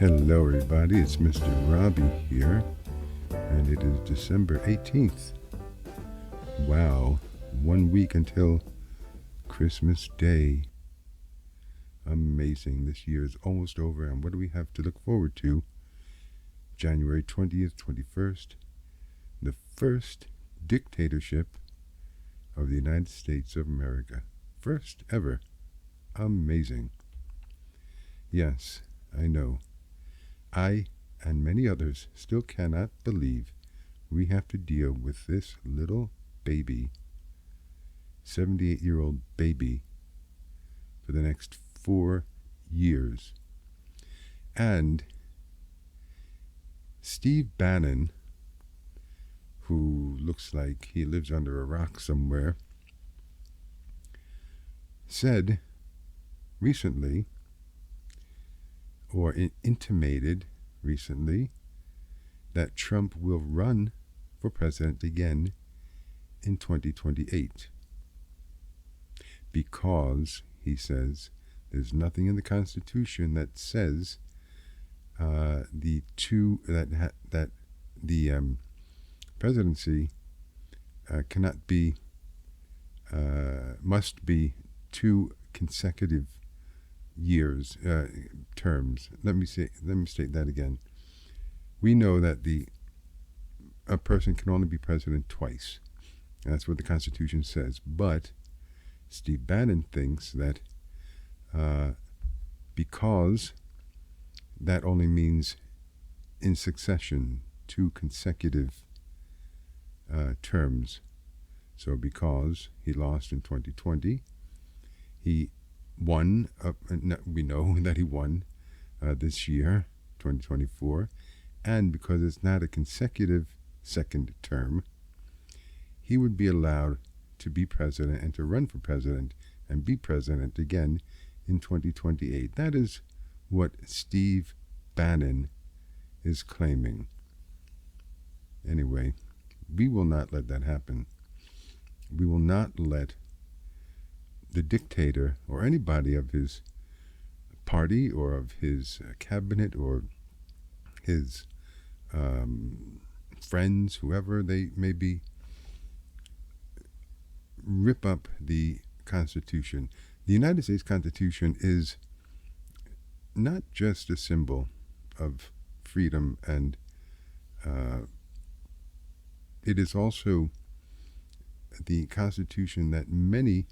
Hello everybody, it's Mr. Robbie here, and it is December 18th. Wow, 1 week until Christmas Day. Amazing, this year is almost over, and what do we have to look forward to? January 20th, 21st, the first dictatorship of the United States of America. First ever. Amazing. Yes, I know. I and many others still cannot believe we have to deal with this little baby, 78-year-old baby, for the next 4 years. And Steve Bannon, who looks like he lives under a rock somewhere, said recently, or intimated recently, that Trump will run for president again in 2028 because, he says, there's nothing in the Constitution that says the presidency cannot be must be 2 consecutive years, terms. Let me state that again. We know that a person can only be president twice. That's what the Constitution says. But Steve Bannon thinks that because that only means in succession 2 consecutive terms. So because he lost in 2020, he won, we know that he won this year, 2024, and because it's not a consecutive second term, he would be allowed to be president and to run for president and be president again in 2028. That is what Steve Bannon is claiming. Anyway, we will not let that happen. We will not let the dictator or anybody of his party or of his cabinet or his friends, whoever they may be, rip up the Constitution. The United States Constitution is not just a symbol of freedom, and it is also the Constitution that many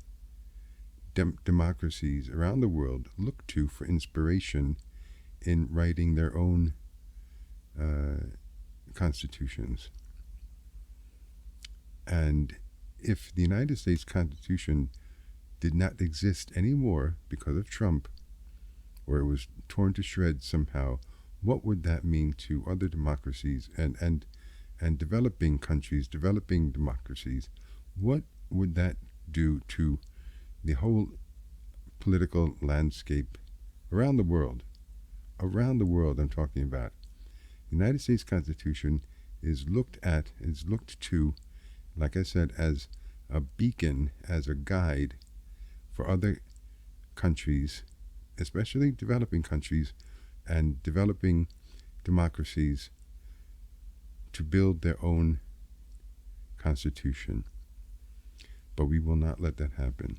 democracies around the world look to for inspiration in writing their own constitutions. And if the United States Constitution did not exist anymore because of Trump, or it was torn to shreds somehow, what would that mean to other democracies and developing countries, developing democracies? What would that do to the whole political landscape around the world? Around the world, I'm talking about. The United States Constitution is looked to, like I said, as a beacon, as a guide for other countries, especially developing countries and developing democracies, to build their own constitution. But we will not let that happen.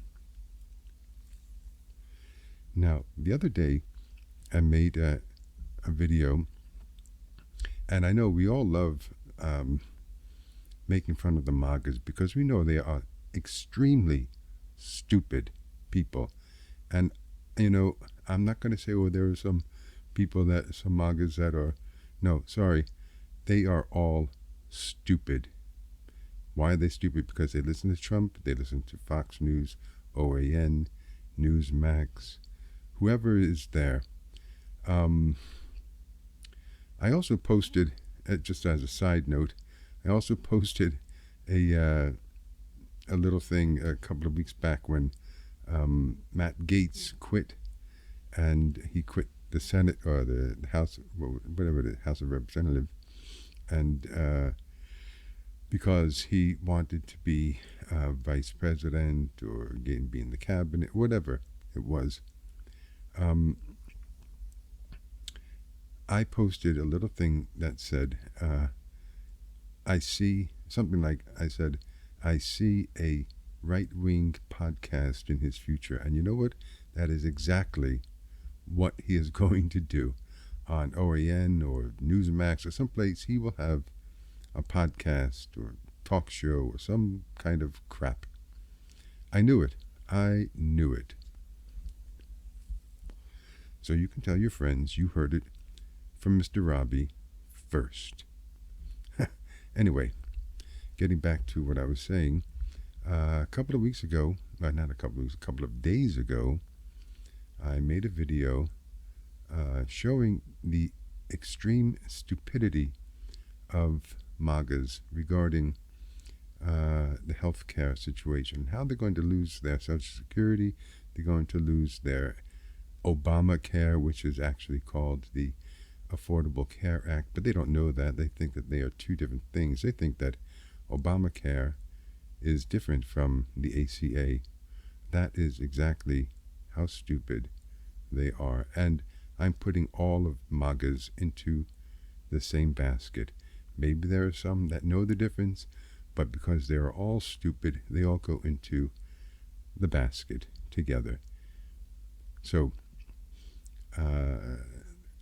Now, the other day, I made a video, and I know we all love making fun of the MAGAs because we know they are extremely stupid people. And, I'm not going to say, there are some MAGAs that are, no, sorry, they are all stupid. Why are they stupid? Because they listen to Trump, they listen to Fox News, OAN, Newsmax, whoever is there. I also posted, just as a side note, I also posted a little thing a couple of weeks back when Matt Gaetz quit, and he quit the Senate or the House, whatever, the House of Representatives, and because he wanted to be vice president or be in the cabinet, whatever it was. I posted a little thing that said, I see something like, I said, I see a right-wing podcast in his future. And you know what? That is exactly what he is going to do on OAN or Newsmax or someplace. He will have a podcast or talk show or some kind of crap. I knew it. I knew it. So you can tell your friends you heard it from Mr. Robbie first. Anyway, getting back to what I was saying, a couple of weeks ago, not a couple of weeks, a couple of days ago, I made a video showing the extreme stupidity of MAGAs regarding the healthcare situation, how they're going to lose their Social Security, they're going to lose their Obamacare, which is actually called the Affordable Care Act, but they don't know that. They think that they are two different things. They think that Obamacare is different from the ACA. That is exactly how stupid they are. And I'm putting all of MAGAs into the same basket. Maybe there are some that know the difference, but because they are all stupid, they all go into the basket together. So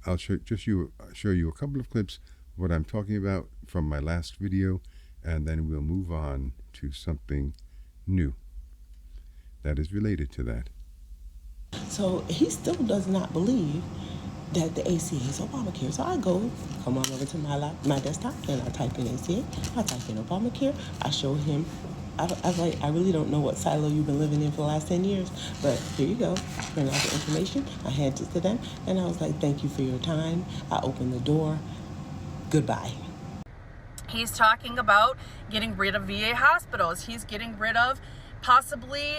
I'll show you a couple of clips of what I'm talking about from my last video, and then we'll move on to something new that is related to that. So he still does not believe that the ACA is Obamacare. So I come on over to my desktop and I type in ACA, I type in Obamacare, I show him. I was like, I really don't know what silo you've been living in for the last 10 years, but here you go. Print out the information, I handed it to them, and I was like, thank you for your time. I opened the door, goodbye. He's talking about getting rid of VA hospitals. He's getting rid of possibly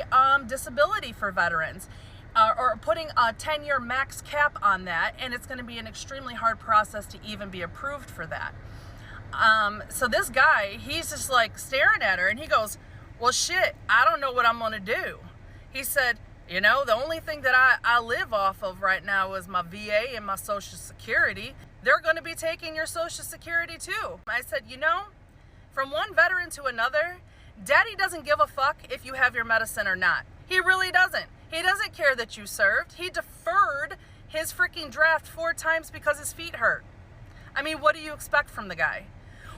disability for veterans. Or putting a 10-year max cap on that, and it's going to be an extremely hard process to even be approved for that. So this guy, he's just like staring at her, and he goes, well, shit, I don't know what I'm going to do. He said, you know, the only thing that I live off of right now is my VA and my Social Security. They're going to be taking your Social Security too. I said, you know, from one veteran to another, Daddy doesn't give a fuck if you have your medicine or not. He really doesn't. He doesn't care that you served. He deferred his freaking draft 4 times because his feet hurt. I mean, what do you expect from the guy?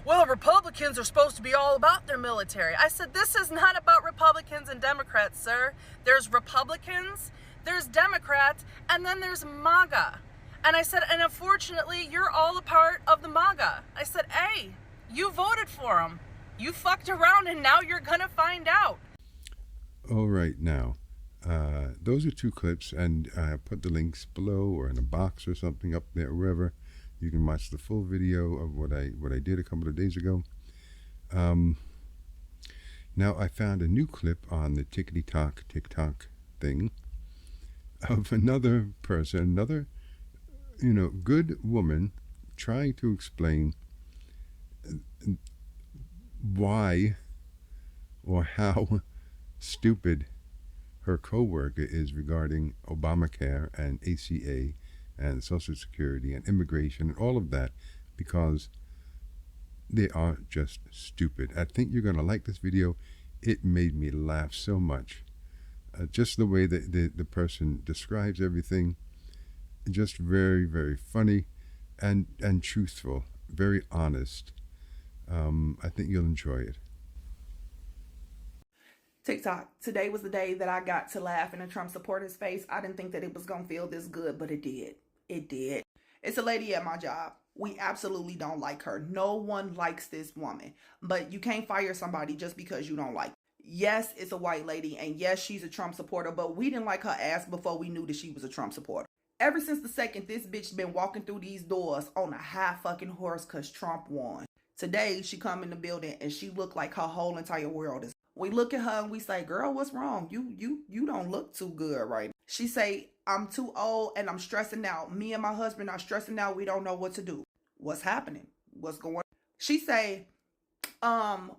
Well, Republicans are supposed to be all about their military. I said, this is not about Republicans and Democrats, sir. There's Republicans, there's Democrats, and then there's MAGA. And I said, and unfortunately, you're all a part of the MAGA. I said, hey, you voted for him. You fucked around, and now you're going to find out. All right, now, those are 2 clips, and I put the links below or in a box or something up there, wherever. You can watch the full video of what I did a couple of days ago. Now I found a new clip on the TikTok thing of another person, another, good woman trying to explain why or how stupid her co-worker is regarding Obamacare and ACA and Social Security and immigration and all of that, because they are just stupid. I think you're going to like this video. It made me laugh so much. Just the way that the person describes everything, just very, very funny and truthful, very honest. I think you'll enjoy it. TikTok. Today was the day that I got to laugh in a Trump supporter's face. I didn't think that it was going to feel this good, but it did. It did. It's a lady at my job. We absolutely don't like her. No one likes this woman. But you can't fire somebody just because you don't like her. Yes, it's a white lady, and yes, she's a Trump supporter, but we didn't like her ass before we knew that she was a Trump supporter. Ever since the second this bitch been walking through these doors on a high fucking horse because Trump won. Today, she come in the building and she looked like her whole entire world is. We look at her and we say, girl, what's wrong? You don't look too good right now. She say, I'm too old and I'm stressing out. Me and my husband are stressing out. We don't know what to do. What's happening? What's going on? She say,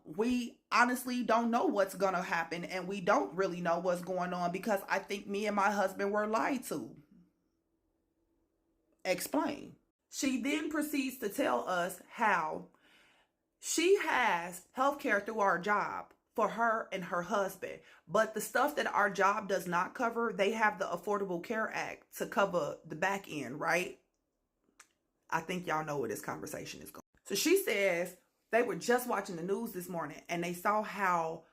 we honestly don't know what's gonna happen, and we don't really know what's going on because I think me and my husband were lied to. Explain. She then proceeds to tell us how she has health care through our job for her and her husband. But the stuff that our job does not cover, they have the Affordable Care Act to cover the back end, right? I think y'all know where this conversation is going. So she says they were just watching the news this morning and they saw how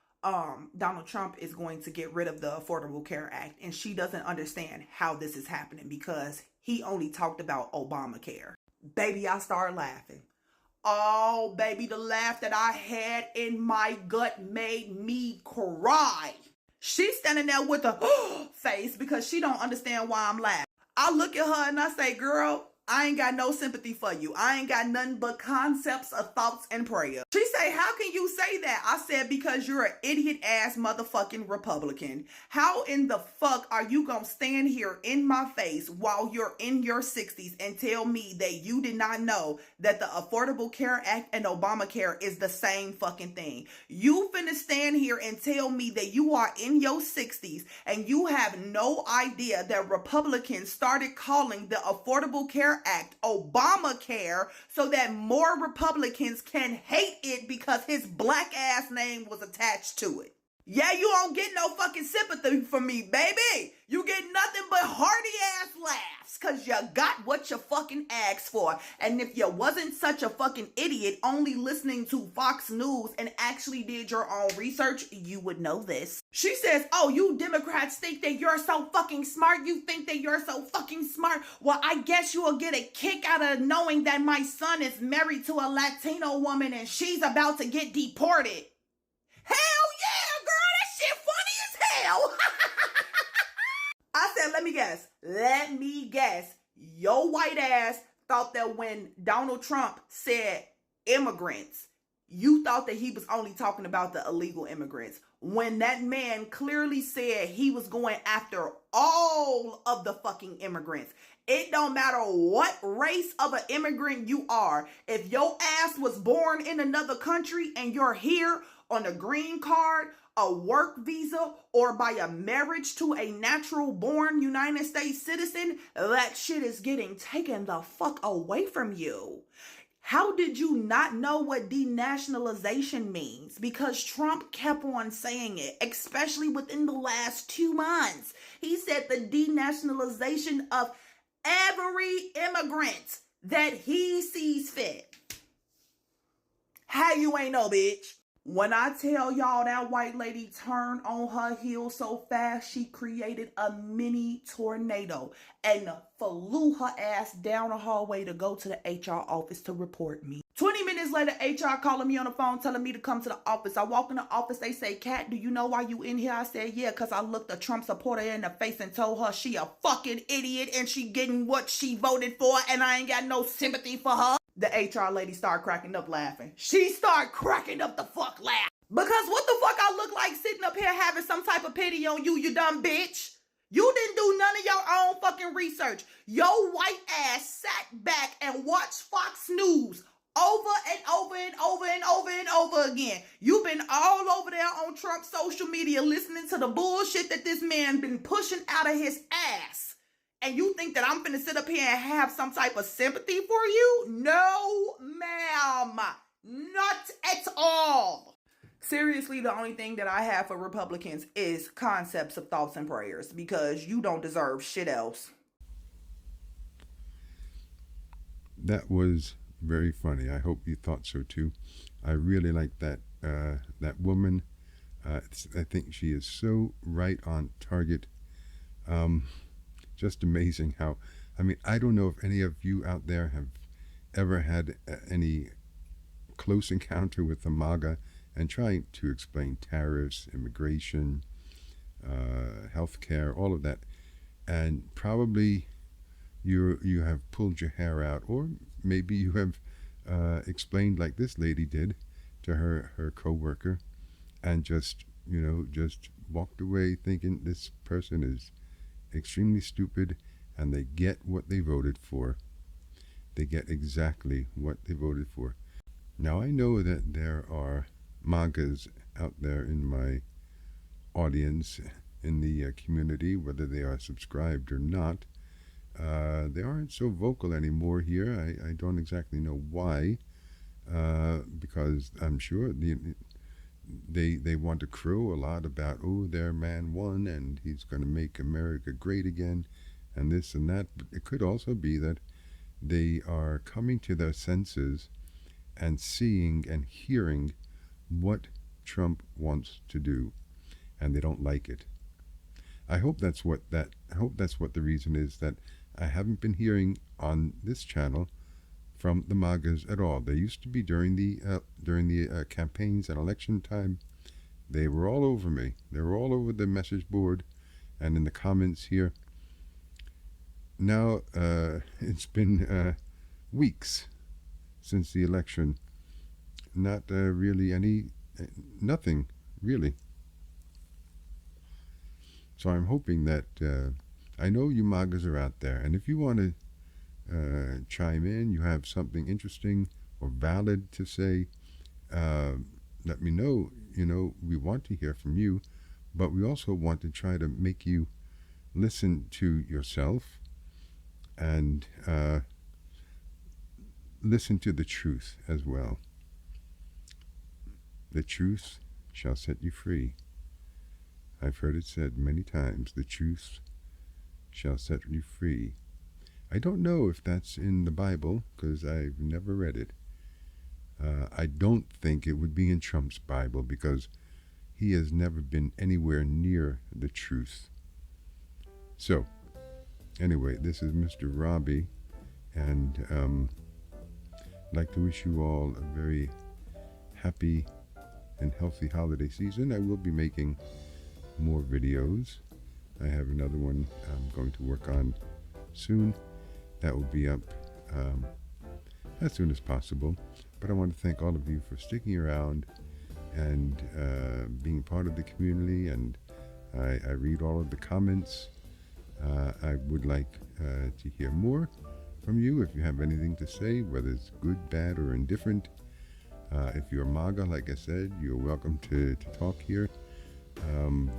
Donald Trump is going to get rid of the Affordable Care Act. And she doesn't understand how this is happening because he only talked about Obamacare. Baby, I started laughing. Oh, baby, the laugh that I had in my gut made me cry. She's standing there with a face because she don't understand why I'm laughing. I look at her and I say, girl, I ain't got no sympathy for you. I ain't got nothing but concepts of thoughts and prayers. She say, how can you say that? I said, because you're an idiot ass motherfucking Republican. How in the fuck are you gonna stand here in my face while you're in your 60s and tell me that you did not know that the Affordable Care Act and Obamacare is the same fucking thing? You finna stand here and tell me that you are in your 60s and you have no idea that Republicans started calling the Affordable Care Act Obamacare so that more Republicans can hate it because his black ass name was attached to it. Yeah, you don't get no fucking sympathy from me, baby. You get nothing but hearty ass laughs because you got what you fucking asked for. And if you wasn't such a fucking idiot only listening to Fox News and actually did your own research, you would know this. She says, oh, you Democrats think that you're so fucking smart. You think that you're so fucking smart. Well, I guess you will get a kick out of knowing that my son is married to a Latino woman and she's about to get deported. Hell yeah, girl, that shit funny as hell. I said, let me guess. Your white ass thought that when Donald Trump said immigrants, you thought that he was only talking about the illegal immigrants. When that man clearly said he was going after all of the fucking immigrants. It don't matter what race of an immigrant you are. If your ass was born in another country and you're here on a green card, a work visa, or by a marriage to a natural born United States citizen, that shit is getting taken the fuck away from you. How did you not know what denationalization means? Because Trump kept on saying it, especially within the last 2 months. He said the denationalization of every immigrant that he sees fit. How you ain't know, bitch? When I tell y'all that white lady turned on her heel so fast, she created a mini tornado and flew her ass down the hallway to go to the HR office to report me. 20 minutes later, HR calling me on the phone, telling me to come to the office. I walk in the office, they say, Kat, do you know why you in here? I said, yeah, because I looked a Trump supporter in the face and told her she a fucking idiot and she getting what she voted for and I ain't got no sympathy for her. The HR lady started cracking up laughing. She started cracking up the fuck laugh. Because what the fuck I look like sitting up here having some type of pity on you, you dumb bitch? You didn't do none of your own fucking research. Your white ass sat back and watched Fox News over and over and over and over and over again. You've been all over there on Trump's social media listening to the bullshit that this man been pushing out of his ass. And you think that I'm finna sit up here and have some type of sympathy for you? No, ma'am. Not at all. Seriously, the only thing that I have for Republicans is concepts of thoughts and prayers because you don't deserve shit else. That was very funny. I hope you thought so too. I really like that that woman. I think she is so right on target. Just amazing how, I mean, I don't know if any of you out there have ever had any close encounter with the MAGA and trying to explain tariffs, immigration, healthcare, all of that. And probably you have pulled your hair out, or maybe you have explained like this lady did to her coworker and just walked away thinking this person is extremely stupid and they get what they voted for. They get exactly what they voted for. Now I know that there are MAGAs out there in my audience, in the community, whether they are subscribed or not, They aren't so vocal anymore here. I don't exactly know why, because I'm sure they want to crow a lot about, oh, their man won and he's going to make America great again and this and that. But it could also be that they are coming to their senses and seeing and hearing what Trump wants to do, and they don't like it. I hope that's what the reason is, that I haven't been hearing on this channel from the MAGAs at all. They used to be during the campaigns and election time. They were all over me. They were all over the message board and in the comments here. Now it's been weeks since the election. Not really nothing really. So I'm hoping that, I know you MAGAs are out there, and if you want to chime in, you have something interesting or valid to say, let me know. You know, we want to hear from you, but we also want to try to make you listen to yourself and listen to the truth as well. The truth shall set you free. I've heard it said many times, the truth shall set you free. I don't know if that's in the Bible, because I've never read it. I don't think it would be in Trump's Bible, because he has never been anywhere near the truth. So, anyway, this is Mr. Robbie, and I'd like to wish you all a very happy and healthy holiday season. I will be making more videos. I have another one I'm going to work on soon. That will be up as soon as possible. But I want to thank all of you for sticking around and being part of the community. And I read all of the comments. I would like to hear more from you if you have anything to say, whether it's good, bad, or indifferent. If you're MAGA, like I said, you're welcome to talk here.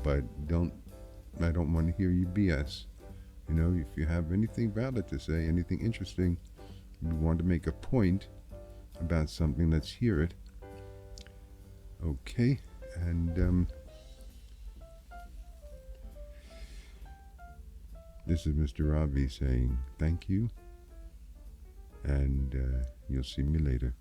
But I don't want to hear you BS. You know, if you have anything valid to say, anything interesting, you want to make a point about something, let's hear it. Okay, and this is Mr. Ravi saying thank you, and you'll see me later.